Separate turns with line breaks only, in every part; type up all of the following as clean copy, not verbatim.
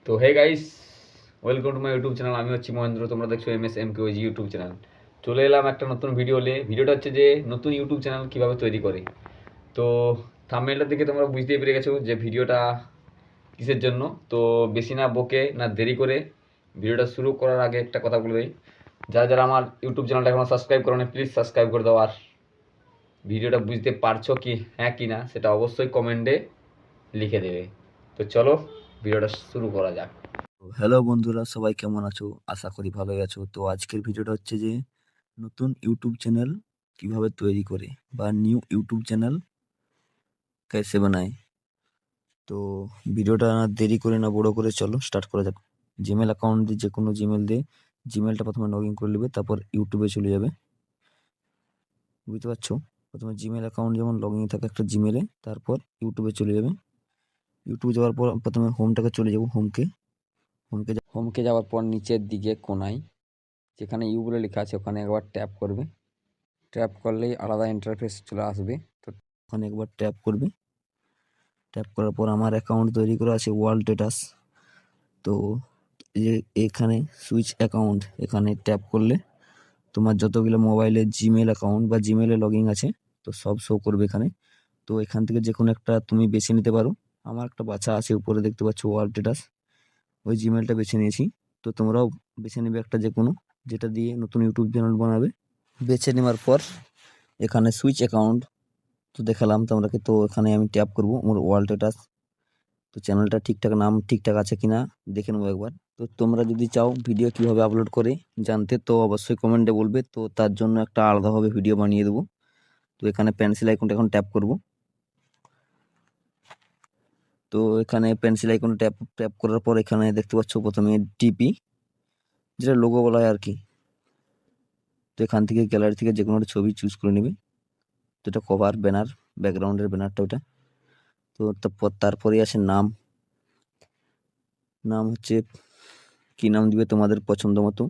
তো hey guys, welcome to my YouTube channel. আমি হচ্ছি মহেন্দ্র, তোমরা দেখছো MSMKOG ইউটিউব চ্যানেল। চলে এলাম একটা নতুন ভিডিও নিয়ে। ভিডিওটা হচ্ছে যে নতুন ইউটিউব চ্যানেল কীভাবে তৈরি করে। তো থাম্বনেলটা দেখে তোমরা বুঝতেই পেরে গেছো যে ভিডিওটা কিসের জন্য। তো বেশি না বকে না দেরি করে ভিডিওটা শুরু করার আগে একটা কথা বলে দিই, যারা যারা আমার ইউটিউব চ্যানেলটা এখনো সাবস্ক্রাইব করো না, প্লিজ সাবস্ক্রাইব করে দাও। আর ভিডিওটা বুঝতে পারছো কি হ্যাঁ কি না সেটা অবশ্যই কমেন্টে লিখে দেবে। তো চলো ভিডিওটা শুরু করা যাক।
হ্যালো বন্ধুরা, সবাই কেমন আছো? আশা করি ভালোই আছো। তো আজকের ভিডিওটা হচ্ছে যে নতুন ইউটিউব চ্যানেল কিভাবে তৈরি করে বা নিউ ইউটিউব চ্যানেল कैसे বানায়। তো ভিডিওটা না দেরি করে না বড় করে চলো স্টার্ট করা যাক। জিমেল অ্যাকাউন্ট দিয়ে, যে কোনো জিমেল দিয়ে জিমেলটা প্রথমে লগ ইন করে নেবে, তারপর ইউটিউবে চলে যাবে। বুঝতে পারছো? প্রথমে জিমেল অ্যাকাউন্ট যেমন লগ ইন থাকে একটা জিমেলে, তারপর ইউটিউবে চলে যাবে। ইউটিউবে যাওয়ার পর প্রথমে হোমটাকে চলে যাবো। হোমকে যাওয়ার পর নিচের দিকে কোনায় যেখানে ইউ বলে লেখা আছে ওখানে একবার ট্যাপ করবে। ট্যাপ করলেই আলাদা ইন্টারফেস চলে আসবে। তো ওখানে একবার ট্যাপ করবে। ট্যাপ করার পর আমার অ্যাকাউন্ট তৈরি করা আছে ওয়ার্ল্ড স্ট্যাটাস। তো এই যে এখানে সুইচ অ্যাকাউন্ট, এখানে ট্যাপ করলে তোমার যতগুলো মোবাইলে জিমেল অ্যাকাউন্ট বা জিমেলে লগ ইন আছে তো সব শো করবে এখানে। তো এখান থেকে যে কোনো একটা তুমি বেছে নিতে পারো। আমার একটা বাছা আছে, উপরে দেখতে পাচ্ছ ওয়ার্ল্ড স্ট্যাটাস, ওই জিমেলটা বেছে নিয়েছি। তো তোমরাও বেছে নেবে একটা যে কোনো, যেটা দিয়ে নতুন ইউটিউব চ্যানেল বানাবে। বেছে নেওয়ার পর এখানে সুইচ অ্যাকাউন্ট তো দেখালাম তোমাকে। তো এখানে আমি ট্যাপ করব আমার ওয়ার্ল্ড স্ট্যাটাস। তো চ্যানেলটা ঠিকঠাক, নাম ঠিকঠাক আছে কিনা দেখে নেবো একবার। তো তোমরা যদি চাও ভিডিও কিভাবে আপলোড করে জানতে, তো অবশ্যই কমেন্টে বলবে। তো তার জন্য একটা আলাদাভাবে ভিডিও বানিয়ে দেবো। তো এখানে পেন্সিল আইকনটা এখন ট্যাপ করব। তো এখানে পেন্সিল আইকন ট্যাপ ট্যাপ করার পর এখানে দেখতে পাচ্ছ প্রথমে টিপি, যেটা লোগো বলা হয় আর কি। তো এখান থেকে গ্যালারি থেকে যে কোনো একটা ছবি চুজ করে নেবে। তো এটা কভার ব্যানার, ব্যাকগ্রাউন্ডের ব্যানারটা ওটা। তো তারপরে আসে নাম। নাম হচ্ছে কি নাম দিবে তোমাদের পছন্দ মতো।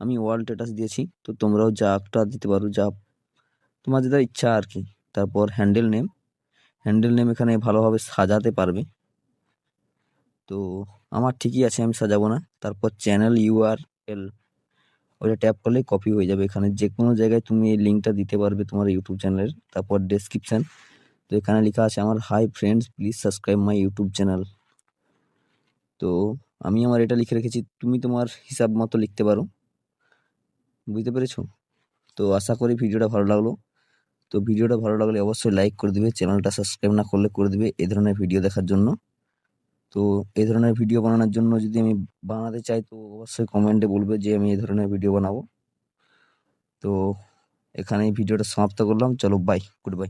আমি ওয়ার্ল্ড স্ট্যাটাস দিয়েছি, তো তোমরাও যা একটা দিতে পারো, যা তোমার যেটা ইচ্ছা আর কি। তারপর হ্যান্ডেল নেম। হ্যান্ডেল নেম এখানে ভালোভাবে সাজাতে পারবে। তো আমার ঠিকই আছে, আমি সাজাবো না। তারপর চ্যানেল URL, ওটা ট্যাপ করলেই কপি হয়ে যাবে। এখানে যে কোনো জায়গায় তুমি এই লিঙ্কটা দিতে পারবে তোমার ইউটিউব চ্যানেলের। তারপর ডেসক্রিপশন, তো এখানে লেখা আছে আমার hi friends please subscribe my YouTube channel. তো আমি আমার এটা লিখে রেখেছি, তুমি তোমার হিসাব মতো লিখতে পারো। বুঝতে পেরেছো? তো আশা করি ভিডিওটা ভালো লাগলো। তো ভিডিওটা ভালো লাগলে অবশ্যই লাইক করে দিবে, চ্যানেলটা সাবস্ক্রাইব না করলে করে দিবে এই ধরনের ভিডিও দেখার জন্য। তো এই ধরনের ভিডিও বানানোর জন্য যদি আমি বানাতে চাই তো অবশ্যই কমেন্টে বলবে যে আমি এই ধরনের ভিডিও বানাবো। তো এখানেই ভিডিওটা সমাপ্ত করলাম। চলো বাই, গুড বাই।